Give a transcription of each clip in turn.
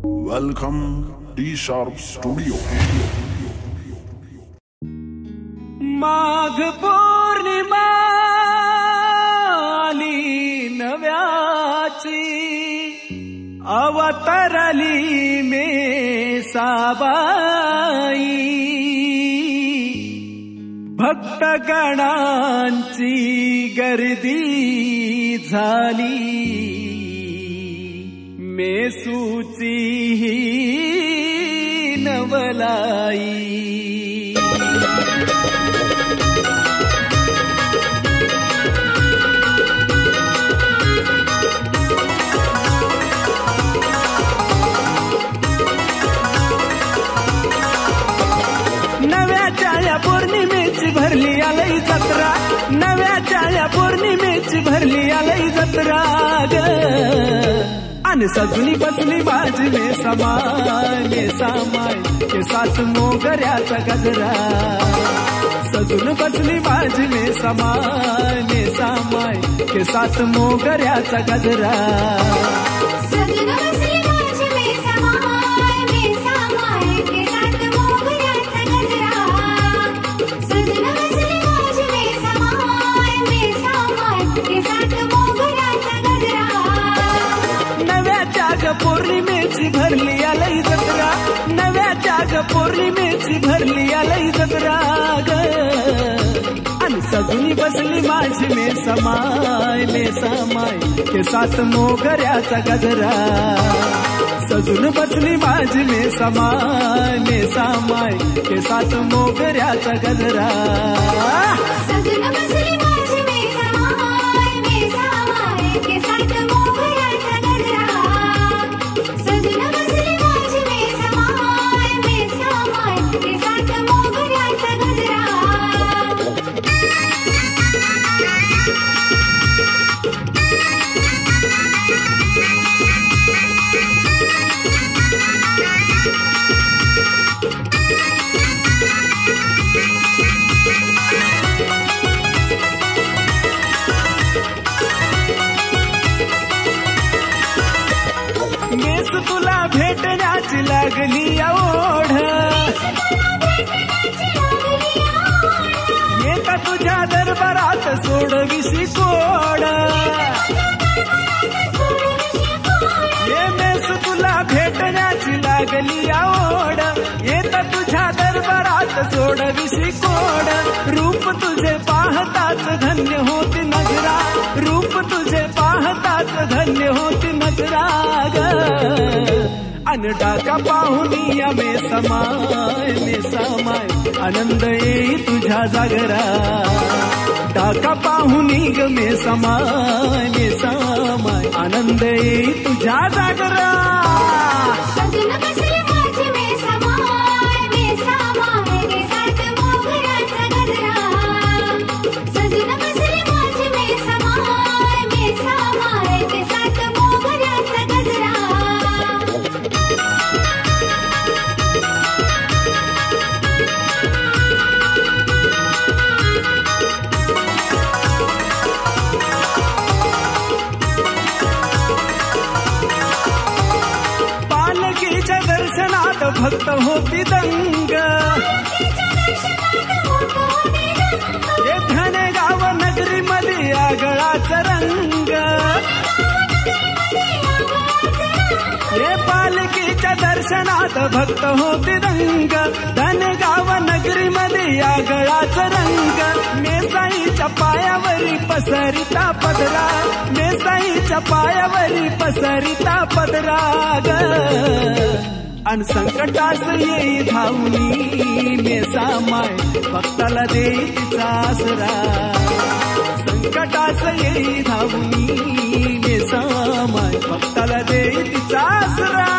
Welcome D-Sharp Studio. माघ पौर्णिमा आली नव्याची, अवतरली मेसाबाई, भक्तगणांची गर्दी झाली, मेसूची ही नवलाई. नव्याच्या या पौर्णिमेची भरली आलई जत्रा, नव्याच्या या पौर्णिमेची भरली आलई जत्रा ग. आणि सजनी बसली माझी मेसामाय के साथ मोगऱ्याचा गजरा. सजून बसली माझी मेसामाय के साथ मोगऱ्याचा गजरा. पौर्णिमेची भरली आलई जत्रा, नव्याच्या ग पौर्णिमेची भरली आलई जत्रा ग. आणि सजूनी बसली माझी मेसामाय के साथ मोगऱ्याचा गजरा. सजून बसली माझी मेसामाय के साथ मोगऱ्याचा गजरा. तुला भेटण्याची लागली ओढ, येता तुझ्या दरबारात सोडविशी कोड. ये मेस तुला भेटण्याची लागली ओढ, येता तुझ्या दरबारात सोडविशी कोड. रूप तुझे पाहताच धन्य होती नजरा, रूप तुझे पाहताच धन्य होती नजरा ग. अन डाका पाहुनी या मेसामाय आनंद येई तुझ्या जागरा. डाका पाहुनी ग मेसामाय आनंद येई तुझ्या जागरा. भक्त होती दंग, ये धनेगाव नगरी मध्ये आगळाचा रंग. ये पालकीच्या दर्शनात भक्त होती दंग, धनेगाव नगरी मध्ये आगळाचा रंग. मेसाईच्या पायावरी पसरिता पदरा, मेसाईच्या पायावरी पसरिता पदरा ग. अन संकटास येई धावनी मेसामाय भक्ताला देई तिचा आसरा. संकटास येई धावनी मेसामाय भक्ताला देई तिचा आसरा.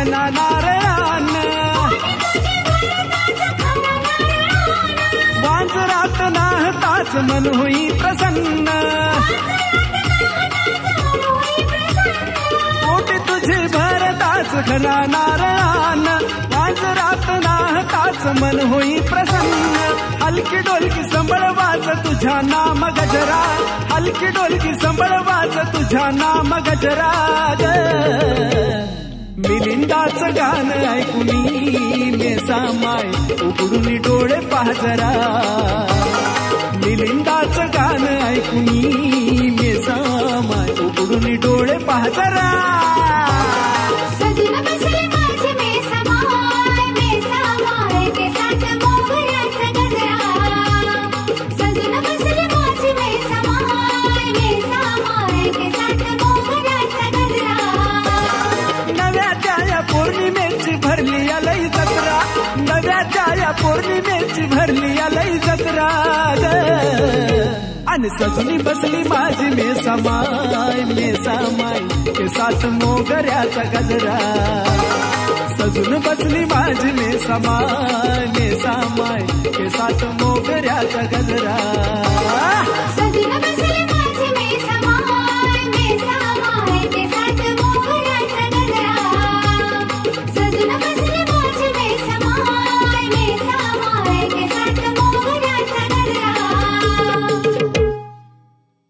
खना नारळान वाजरात नाहताच मन होई प्रसन्न पोटी तुझे भरताच खना नारळान वाजरात नाहताच मन होई प्रसन्न हलकी डोलकी संबळवाच तुझ्या नाम गजरा हलकी डोलकी संबळवाच तुझ्या नाम गजरा ग मिलिंदाचं गाणं ऐकुनी नेसामाय उघडून डोळे पाहजरा मिलिंदाचं गाणं ऐकुनी नेसामाय उघडून डोळे पाहजरा पौर्णिमेची भरली आलई जत्रा आणि सजनी बसली माझी मेसामाय केसात मोगऱ्याचा गजरा सजून बसली माझी मेसामाय केसात मोगऱ्याचा गजरा